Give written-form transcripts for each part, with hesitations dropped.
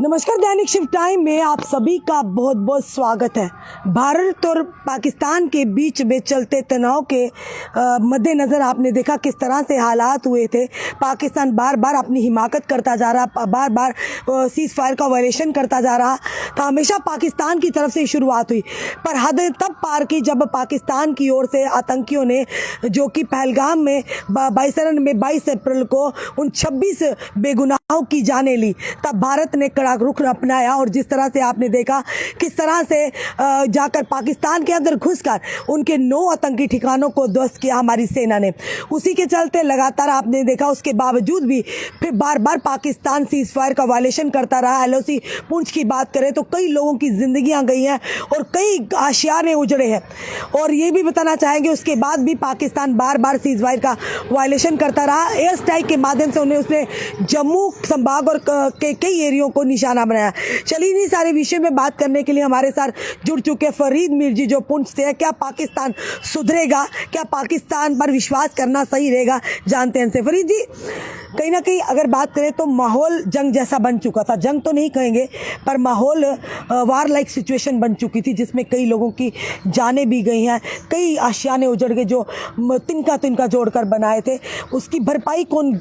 नमस्कार, दैनिक shift time में आप सभी का बहुत बहुत स्वागत है। भारत और पाकिस्तान के बीच में चलते तनाव के मद्देनज़र आपने देखा किस तरह से हालात हुए थे। पाकिस्तान बार बार अपनी हिमाकत करता जा रहा, बार बार सीज़ फायर का वायलेशन करता जा रहा था। हमेशा पाकिस्तान की तरफ से शुरुआत हुई, पर हद तब पार की जब पाकिस्तान की ओर से आतंकियों ने, जो कि पहलगाम में 22 अप्रैल को उन 26 बेगुनाहों की जानें ली, तब भारत ने कड़ा रुख अपनाया। और जिस तरह से आपने देखा किस तरह से जाकर पाकिस्तान के अंदर घुसकर उनके 9 आतंकी ठिकानों को ध्वस्त किया हमारी सेना ने। उसी के चलते लगातार आपने देखा उसके बावजूद भी फिर बार बार पाकिस्तान सीज़ फायर का वायलेशन करता रहा। LOC पुंछ की बात करें तो कई लोगों की जिंदगियां गई हैं और कई आशियाने उजड़े हैं। और ये भी बताना चाहेंगे उसके बाद भी पाकिस्तान बार बार सीज़ फायर का वायलेशन करता रहा। एयर स्ट्राइक के माध्यम से उसने जम्मू संभाग और के कई एरियो को निशाना बनाया। चलिए इन्हीं सारे विषय में बात करने के लिए हमारे साथ जुड़ चुके फरीद मीर जी, जो पुंछ से है। क्या पाकिस्तान सुधरेगा? क्या पाकिस्तान पर विश्वास करना सही रहेगा? जानते हैं इनसे। फरीद जी, कहीं ना कहीं अगर बात करें तो माहौल जंग जैसा बन चुका था। जंग तो नहीं कहेंगे, पर माहौल वार लाइक सिचुएशन बन चुकी थी, जिसमें कई लोगों की जानें भी गई हैं, कई आशियाने उजड़ गए जो तिनका जोड़कर बनाए थे। उसकी भरपाई कौन?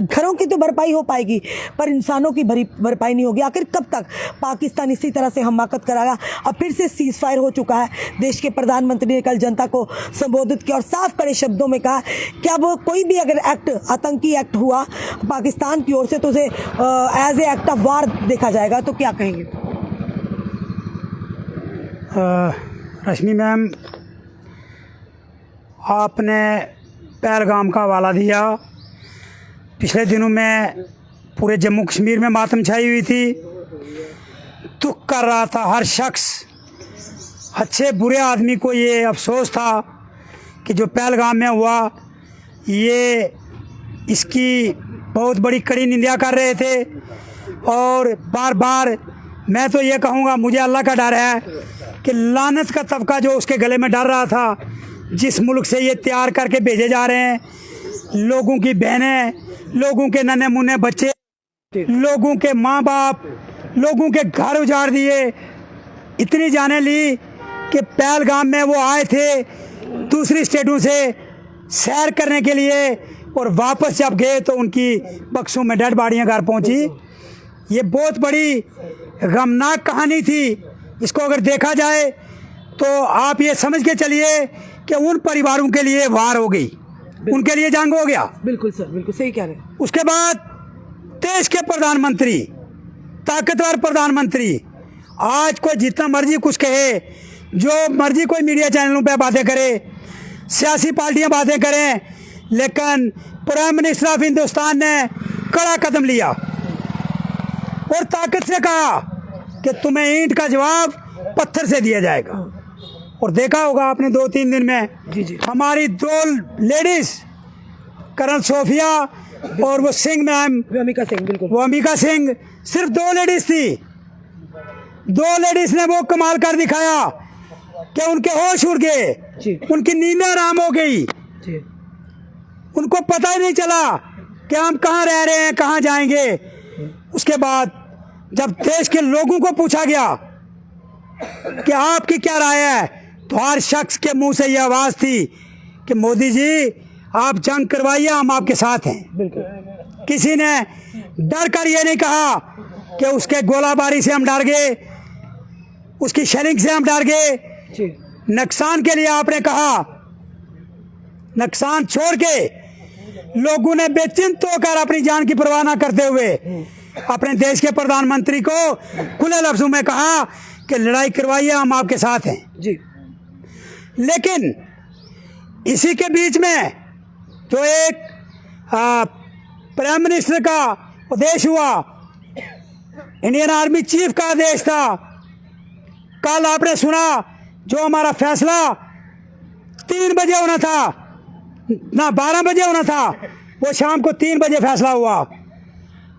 घरों की तो भरपाई हो पाएगी, पर इंसानों की भरपाई नहीं होगी। आखिर कब तक पाकिस्तान इसी तरह से हमाकत कराएगा? अब फिर से सीज़ फायर हो चुका है। देश के प्रधानमंत्री ने कल जनता को संबोधित किया और साफ कड़े शब्दों में कहा कि अब कोई भी अगर आतंकी एक्ट हुआ पाकिस्तान की ओर से तो उसे as a act of war देखा जाएगा। तो क्या कहेंगे? रश्मि मैम, आपने पहलगाम का हवाला दिया। पिछले दिनों में पूरे जम्मू कश्मीर में मातम छाई हुई थी। दुख कर रहा था हर शख्स, अच्छे बुरे आदमी को ये अफसोस था कि जो पहलगाम में हुआ, ये इसकी बहुत बड़ी कड़ी निंदा कर रहे थे। और बार बार मैं तो ये कहूँगा, मुझे अल्लाह का डर है कि लानत का तबका जो उसके गले में डर रहा था, जिस मुल्क से ये तैयार करके भेजे जा रहे हैं, लोगों की बहनें, लोगों के नन्हे मुन्ने बच्चे, लोगों के माँ बाप, लोगों के घर उजाड़ दिए। इतनी जाने ली कि पहलगाम में वो आए थे दूसरी स्टेटों से सैर करने के लिए, और वापस जब गए तो उनकी बक्सों में डेड बॉडियाँ घर पहुँची। ये बहुत बड़ी गमनाक कहानी थी। इसको अगर देखा जाए तो आप ये समझ के चलिए कि उन परिवारों के लिए वार हो गई, उनके लिए जंग हो गया। बिल्कुल सर, बिल्कुल सही कह रहे हैं। उसके बाद देश के प्रधानमंत्री, ताकतवर प्रधानमंत्री, आज कोई जितना मर्जी कुछ कहे, जो मर्जी कोई मीडिया चैनलों पे बातें करे, सियासी पार्टियां बातें करें, लेकिन प्राइम मिनिस्टर ऑफ हिंदुस्तान ने कड़ा कदम लिया और ताकत से कहा कि तुम्हें ईंट का जवाब पत्थर से दिया जाएगा। और देखा होगा आपने 2-3 दिन में जी हमारी 2 लेडीज, कर्नल सोफिया और वो सिंह मैम, अमिका सिंह, बिल्कुल वो अमिका सिंह, सिर्फ 2 लेडीज थी। 2 लेडीज ने वो कमाल कर दिखाया कि उनके होश उड़ गए, उनकी नींदें आराम हो गई, उनको पता ही नहीं चला कि हम कहाँ रह रहे हैं, कहाँ जाएंगे। उसके बाद जब देश के लोगों को पूछा गया कि आपकी क्या राय है, तो हर शख्स के मुंह से ये आवाज़ थी कि मोदी जी आप जंग करवाइए, हम आपके साथ हैं। किसी ने डर कर ये नहीं कहा कि उसके गोलाबारी से हम डर गए, उसकी शेलिंग से हम डर गए। नुकसान के लिए आपने कहा, नुकसान छोड़ के लोगों ने बेचिंत होकर अपनी जान की परवाह न करते हुए अपने देश के प्रधानमंत्री को खुले लफ्जों में कहा कि लड़ाई करवाइए, हम आपके साथ हैं जी। लेकिन इसी के बीच में जो एक प्राइम मिनिस्टर का आदेश हुआ, इंडियन आर्मी चीफ का आदेश था, कल आपने सुना जो हमारा फैसला 3 बजे होना था, ना 12 बजे होना था, वो शाम को 3 बजे फैसला हुआ।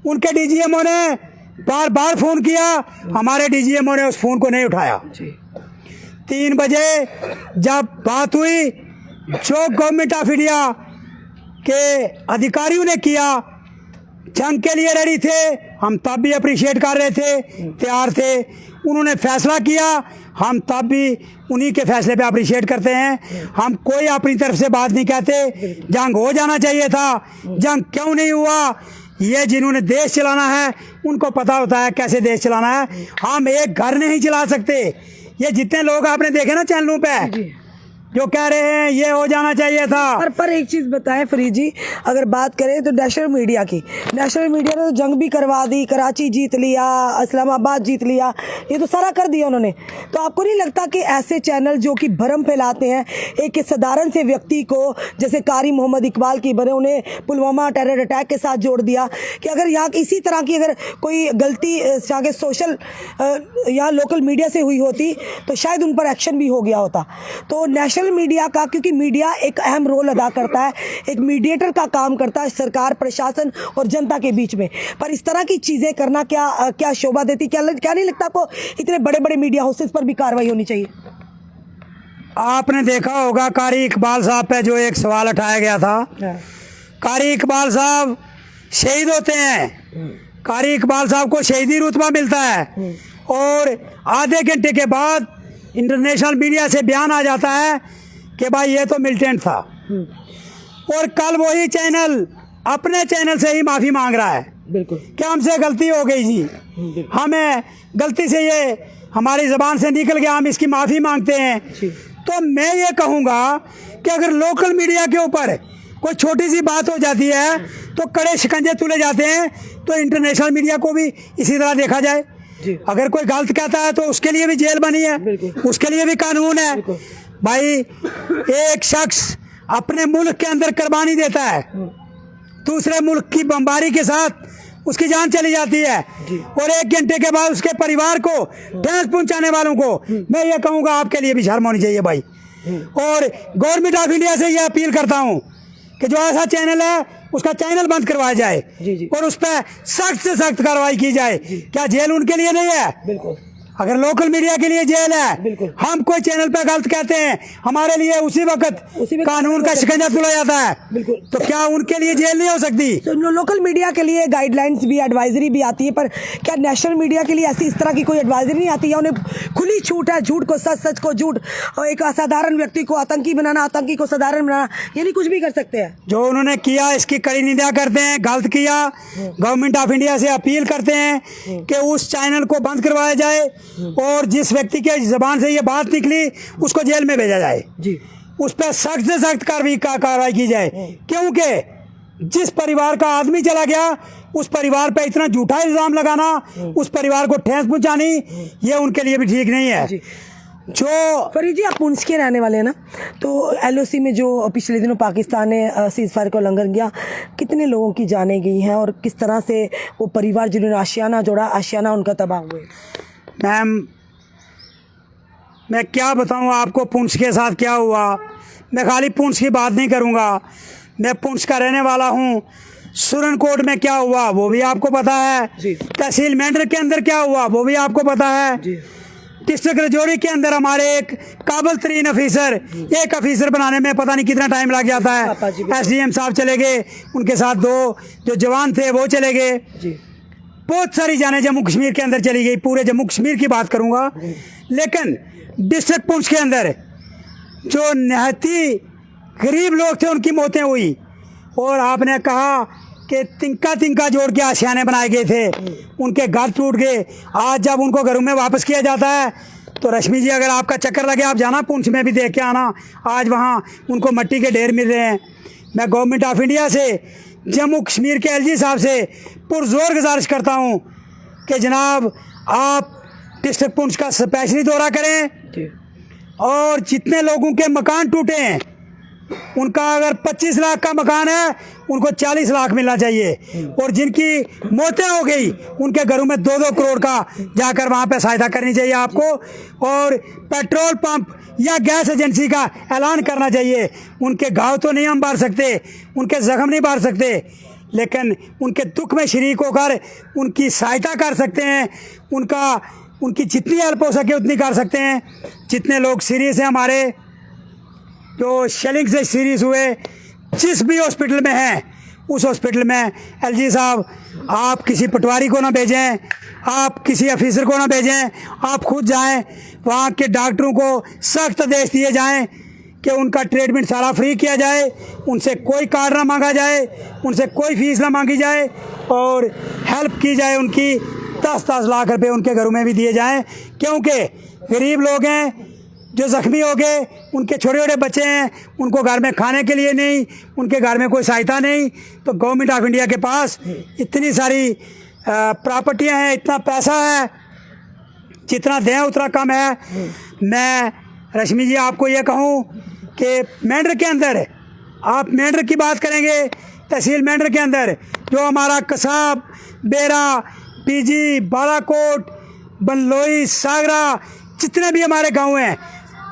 उनके DGMO ने बार बार फ़ोन किया, हमारे DGMO ने उस फ़ोन को नहीं उठाया। 3 बजे जब बात हुई, जो गवर्नमेंट ऑफ इंडिया के अधिकारियों ने किया, जंग के लिए रेडी थे, हम तब भी अप्रिशिएट कर रहे थे, तैयार थे। उन्होंने फैसला किया, हम तब भी उन्हीं के फैसले पे अप्रिशिएट करते हैं। हम कोई अपनी तरफ से बात नहीं कहते। जंग हो जाना चाहिए था, जंग क्यों नहीं हुआ, ये जिन्होंने देश चलाना है उनको पता होता है कैसे देश चलाना है। हम एक घर नहीं चला सकते। ये जितने लोग आपने देखे ना चैनलों पे जो कह रहे हैं ये हो जाना चाहिए था। पर एक चीज़ बताएं फरीद जी, अगर बात करें तो नेशनल मीडिया की, नेशनल मीडिया ने तो जंग भी करवा दी, कराची जीत लिया, इस्लामाबाद जीत लिया, ये तो सारा कर दिया उन्होंने। तो आपको नहीं लगता कि ऐसे चैनल जो कि भरम फैलाते हैं एक साधारण से व्यक्ति को, जैसे कारी मोहम्मद इकबाल की बने, उन्हें पुलवामा टेरर अटैक के साथ जोड़ दिया, कि अगर यहाँ इसी तरह की अगर कोई गलती यहाँ के सोशल या लोकल मीडिया से हुई होती तो शायद उन पर एक्शन भी हो गया होता। तो नेशनल मीडिया का, क्योंकि मीडिया एक अहम रोल अदा करता है, एक मीडिएटर का काम करता है सरकार, प्रशासन और जनता के बीच में, पर इस तरह की चीज़ें करना क्या शोभा देती? क्या नहीं लगता आपको इतने बड़े बड़े मीडिया हाउसेस पर भी कार्रवाई होनी चाहिए? आपने देखा होगा कारी इकबाल साहब पे जो एक सवाल उठाया गया था। कारी इकबाल साहब शहीद होते हैं, कारी इकबाल साहब को शहीदी रुतबा मिलता है, और आधे घंटे के बाद इंटरनेशनल मीडिया से बयान आ जाता है कि भाई ये तो मिलिटेंट था। और कल वही चैनल अपने चैनल से ही माफ़ी मांग रहा है। बिल्कुल, क्या हमसे गलती हो गई जी, हमें गलती से ये हमारी ज़बान से निकल गया, हम इसकी माफ़ी मांगते हैं। तो मैं ये कहूँगा कि अगर लोकल मीडिया के ऊपर कोई छोटी सी बात हो जाती है तो कड़े शिकंजे तुले जाते हैं, तो इंटरनेशनल मीडिया को भी इसी तरह देखा जाए। अगर कोई गलत कहता है तो उसके लिए भी जेल बनी है, उसके लिए भी कानून है। भाई एक शख्स अपने मुल्क के अंदर कुर्बानी देता है, दूसरे मुल्क की बमबारी के साथ उसकी जान चली जाती है, और 1 घंटे के बाद उसके परिवार को ठेस पहुंचाने वालों को मैं ये कहूँगा आपके लिए भी शर्म होनी चाहिए भाई। और गवर्नमेंट ऑफ इंडिया से ये अपील करता हूँ कि जो ऐसा चैनल है उसका चैनल बंद करवाया जाए, और उस पर सख्त से सख्त कार्रवाई की जाए। क्या जेल उनके लिए नहीं है? बिल्कुल, अगर लोकल मीडिया के लिए जेल है, बिल्कुल। हम कोई चैनल पे गलत कहते हैं, हमारे लिए उसी वक्त कानून का शिकंजा तुला जाता है। बिल्कुल। तो क्या उनके लिए जेल नहीं हो सकती? तो लोकल मीडिया के लिए गाइडलाइंस भी, एडवाइजरी भी आती है, पर क्या नेशनल मीडिया के लिए ऐसी इस तरह की कोई एडवाइजरी नहीं आती है? उन्हें खुली छूट है, झूठ को सच, सच को झूठ, और एक असाधारण व्यक्ति को आतंकी बनाना, आतंकी को साधारण बनाना, यानी कुछ भी कर सकते हैं। जो उन्होंने किया इसकी कड़ी निंदा करते हैं, गलत किया। गवर्नमेंट ऑफ इंडिया से अपील करते हैं कि उस चैनल को बंद करवाया जाए, और जिस व्यक्ति के जबान से ये बात निकली उसको जेल में भेजा जाए जी, उस पर सख्त से सख्त कार्रवाई की जाए। क्योंकि जिस परिवार का आदमी चला गया उस परिवार पे इतना झूठा इल्ज़ाम लगाना, उस परिवार को ठेस पहुंचानी, ये उनके लिए भी ठीक नहीं है। जो फरीद जी, आप पुंछ के रहने वाले हैं ना, तो LOC में जो पिछले दिनों पाकिस्तान ने सीज़फायर का उल्लंघन किया, कितने लोगों की जानें गई हैं, और किस तरह से वो परिवार जिन्होंने आशियाना जोड़ा, आशियाना उनका तबाह हुए? मैम, मैं क्या बताऊं आपको पुंछ के साथ क्या हुआ। मैं खाली पुंछ की बात नहीं करूंगा, मैं पुंछ का रहने वाला हूं। सुरनकोट में क्या हुआ वो भी आपको पता है, तहसील मेंढर के अंदर क्या हुआ वो भी आपको पता है, डिस्ट्रिक्ट राजौरी के अंदर हमारे एक काबिल तरीन अफीसर, एक अफीसर बनाने में पता नहीं कितना टाइम लग जाता है। SDM साहब चले गए, उनके साथ 2 जो जवान थे वो चले गए। बहुत सारी जानें जम्मू कश्मीर के अंदर चली गई, पूरे जम्मू कश्मीर की बात करूंगा। लेकिन डिस्ट्रिक्ट पुंछ के अंदर जो नहायती गरीब लोग थे उनकी मौतें हुई, और आपने कहा कि तिनका तिनका जोड़ के आशियाने बनाए गए थे, उनके घर टूट गए। आज जब उनको घरों में वापस किया जाता है तो रश्मि जी, अगर आपका चक्कर लगे आप जाना पुंछ में भी देख के आना, आज वहाँ उनको मट्टी के ढेर मिल रहे हैं। मैं गवर्नमेंट ऑफ इंडिया से, जम्मू कश्मीर के LG साहब से पुरजोर गुजारिश करता हूँ कि जनाब आप डिस्ट्रिक्ट पुंछ का स्पेशली दौरा करें, और जितने लोगों के मकान टूटे हैं उनका अगर 25 लाख का मकान है उनको 40 लाख मिलना चाहिए, और जिनकी मौतें हो गई उनके घरों में 2-2 करोड़ का जाकर वहाँ पे सहायता करनी चाहिए आपको, और पेट्रोल पंप या गैस एजेंसी का ऐलान करना चाहिए। उनके घाव तो नहीं हम भर सकते, उनके जख्म नहीं भर सकते, लेकिन उनके दुख में शरीक होकर उनकी सहायता कर सकते हैं। उनकी जितनी हेल्प हो सके उतनी कर सकते हैं। जितने लोग सीरियस हैं हमारे, जो शेलिंग से सीरियस हुए, जिस भी हॉस्पिटल में हैं उस हॉस्पिटल में एलजी साहब आप किसी पटवारी को ना भेजें, आप किसी ऑफिसर को ना भेजें, आप खुद जाएं, वहाँ के डॉक्टरों को सख्त आदेश दिए जाएं कि उनका ट्रीटमेंट सारा फ्री किया जाए, उनसे कोई कार्ड ना मांगा जाए, उनसे कोई फीस ना मांगी जाए और हेल्प की जाए उनकी। 10-10 लाख रुपए उनके घरों में भी दिए जाएं, क्योंकि गरीब लोग हैं जो ज़ख्मी हो गए, उनके छोटे छोटे बच्चे हैं, उनको घर में खाने के लिए नहीं, उनके घर में कोई सहायता नहीं। तो गवर्नमेंट ऑफ इंडिया के पास इतनी सारी प्रॉपर्टियां हैं, इतना पैसा है, जितना दें उतना कम है। मैं रश्मि जी आपको ये कहूँ कि मेंढर के अंदर आप मेंढर की बात करेंगे, तहसील मेंढर के अंदर जो हमारा कसाब, बेरा, पीजी, बालाकोट, बनलोई, सागरा, जितने भी हमारे गांव हैं,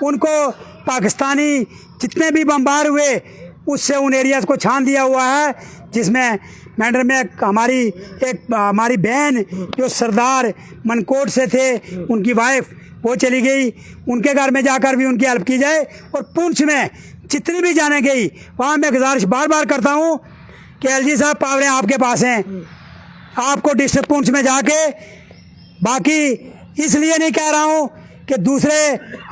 उनको पाकिस्तानी जितने भी बमबार हुए उससे उन एरियाज़ को छान दिया हुआ है। जिसमें मेंढर में हमारी बहन जो सरदार मनकोट से थे, उनकी वाइफ वो चली गई, उनके घर में जाकर भी उनकी हेल्प की जाए। और पुंछ में जितनी भी जाने गई, वहाँ मैं गुजारिश बार बार करता हूँ कि एलजी साहब पावरें आपके पास हैं, आपको डिस्ट्रिक्ट पुंछ में जाके, बाकी इसलिए नहीं कह रहा हूँ कि दूसरे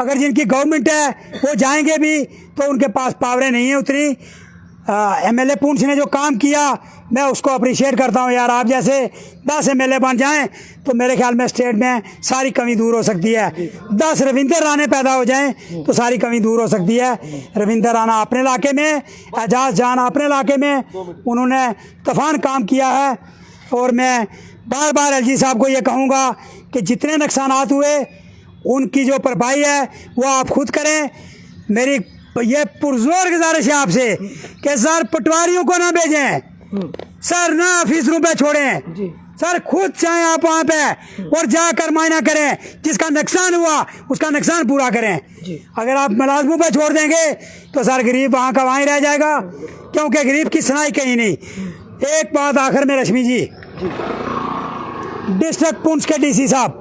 अगर जिनकी गवर्नमेंट है वो जाएंगे भी तो उनके पास पावरें नहीं है उतनी। एमएलए पुंछ ने जो काम किया मैं उसको अप्रिशिएट करता हूँ। यार आप जैसे 10 एमएलए बन जाएं तो मेरे ख्याल में स्टेट में सारी कमी दूर हो सकती है। 10 रविंदर राणे पैदा हो जाएं तो सारी कमी दूर हो सकती है। रविंदर राणा अपने इलाके में, एजाज जान अपने इलाके में, उन्होंने तूफान काम किया है। और मैं बार बार एलजी साहब को ये कहूँगा कि जितने नुकसानात हुए उनकी जो भरपाई है वो आप खुद करें। मेरी ये पुरजोर गुजारिश है आपसे कि सर पटवारियों को ना भेजें, सर ना ऑफिसरों पे छोड़ें, सर खुद जाएं आप वहाँ पे और जाकर मायना करें, जिसका नुकसान हुआ उसका नुकसान पूरा करें। अगर आप मुलाजमों पे छोड़ देंगे तो सर गरीब वहाँ का वहाँ ही रह जाएगा, क्योंकि गरीब की सुनाई कहीं नहीं। एक बात आखिर में रश्मि जी, डिस्ट्रिक्ट पुंछ के डीसी साहब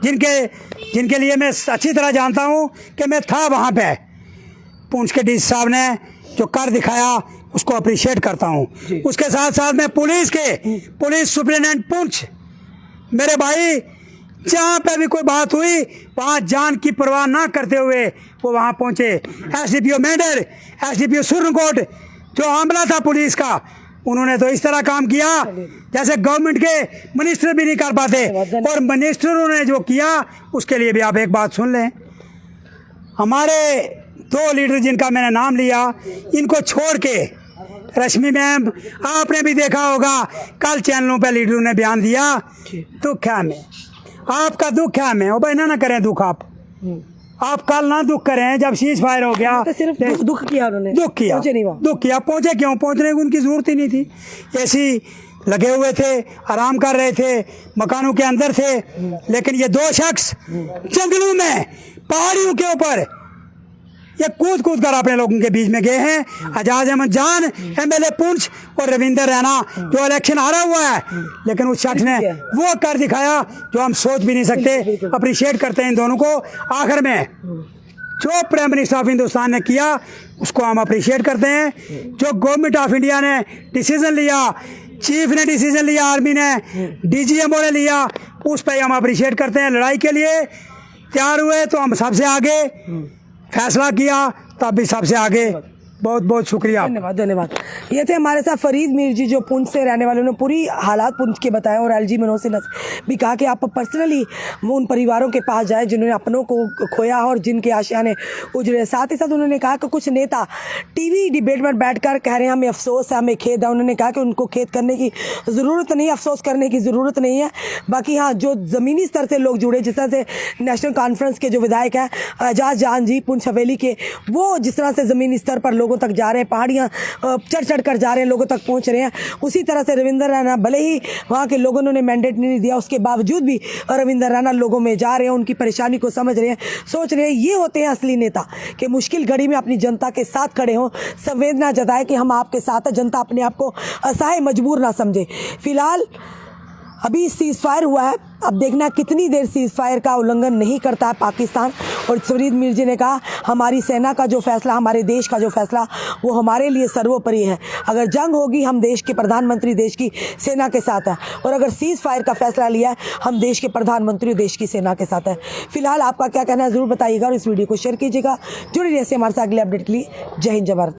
जिनके लिए मैं अच्छी तरह जानता हूं कि मैं था वहां पे, पुंछ के डीसी साहब ने जो कर दिखाया उसको अप्रिशिएट करता हूं। उसके साथ साथ मैं पुलिस सुप्रिटेंडेंट पुंछ, मेरे भाई जहाँ पे भी कोई बात हुई वहाँ जान की परवाह ना करते हुए वो वहाँ पहुँचे। एसडीपीओ मेंढर, एसडीपीओ सुरनकोट जो आमला था पुलिस का, उन्होंने तो इस तरह काम किया जैसे गवर्नमेंट के मिनिस्टर भी नहीं कर पाते। और मिनिस्टरों ने जो किया उसके लिए भी आप एक बात सुन लें। हमारे 2 लीडर जिनका मैंने नाम लिया, इनको छोड़ के रश्मि मैम आपने भी देखा होगा कल चैनलों पे लीडरों ने बयान दिया, दुख है हमें, आपका दुख है हमें। ओ भाई ना करें दुख, आप कल ना दुख करें जब सीज फायर हो गया तो सिर्फ दुख किया उन्होंने, दुख किया, पहुंचे क्यों? पहुंचने की उनकी जरूरत ही नहीं थी। ऐसी लगे हुए थे, आराम कर रहे थे, मकानों के अंदर थे। लेकिन ये 2 शख्स जंगलों में, पहाड़ियों के ऊपर ये कूद कर अपने लोगों के बीच में गए हैं। एजाज अहमद जान एमएलए पुंछ और रविंदर राणा जो इलेक्शन हारा हुआ है, लेकिन उस शख्स ने वो कर दिखाया जो हम सोच भी नहीं सकते। अप्रिशिएट करते हैं इन दोनों को। आखिर में जो प्राइम मिनिस्टर ऑफ हिंदुस्तान ने किया उसको हम अप्रिशिएट करते हैं। जो गवर्नमेंट ऑफ इंडिया ने डिसीजन लिया, चीफ ने डिसीजन लिया, आर्मी ने, डीजीएमओ ने लिया, उस पर हम अप्रिशिएट करते हैं। लड़ाई के लिए तैयार हुए तो हम सबसे आगे, फैसला किया तब भी सबसे आगे। बहुत बहुत शुक्रिया, धन्यवाद। ये थे हमारे साथ फरीद मीर जी जो पुंछ से रहने वाले, उन्होंने पूरी हालात पुंछ के बताए। और एलजी मनोज सिन्हा भी कहा कि आप पर्सनली वो उन परिवारों के पास जाएं जिन्होंने अपनों को खोया और जिनके आशियाने उजड़े। साथ ही साथ उन्होंने कहा कि कुछ नेता टीवी डिबेट में बैठकर कह रहे हैं हमें अफसोस है, हमें खेद है। उन्होंने कहा कि उनको खेद करने की ज़रूरत नहीं है, अफसोस करने की ज़रूरत नहीं है। बाकी हाँ, जो ज़मीनी स्तर से लोग जुड़े, जिस तरह से नेशनल कॉन्फ्रेंस के जो विधायक हैं एजाज जान जी पुंछ हवेली के, वो जिस तरह से ज़मीनी स्तर पर लोगों तक जा रहे हैं, पहाड़ियाँ चढ़ कर जा रहे हैं, लोगों तक पहुंच रहे हैं, उसी तरह से रविंदर राणा, भले ही वहाँ के लोगों ने मैंडेट नहीं दिया, उसके बावजूद भी रविंदर राणा लोगों में जा रहे हैं, उनकी परेशानी को समझ रहे हैं, सोच रहे हैं। ये होते हैं असली नेता कि मुश्किल घड़ी में अपनी जनता के साथ खड़े हों, संवेदना जताए कि हम आपके साथ हैं, जनता अपने आप को असहाय मजबूर ना समझे। फिलहाल अभी सीज़ फायर हुआ है, अब देखना कितनी देर सीज़ फायर का उल्लंघन नहीं करता है पाकिस्तान। और फरीद मीर ने कहा हमारी सेना का जो फैसला, हमारे देश का जो फैसला, वो हमारे लिए सर्वोपरि है। अगर जंग होगी हम देश के प्रधानमंत्री देश की सेना के साथ हैं, और अगर सीज़ फायर का फैसला लिया है हम देश के प्रधानमंत्री देश की सेना के साथ हैं। फिलहाल आपका क्या कहना है ज़रूर बताइएगा और इस वीडियो को शेयर कीजिएगा। जुड़े रहिए हमारे साथ अगले अपडेट के लिए। जय हिंद, जय भारत।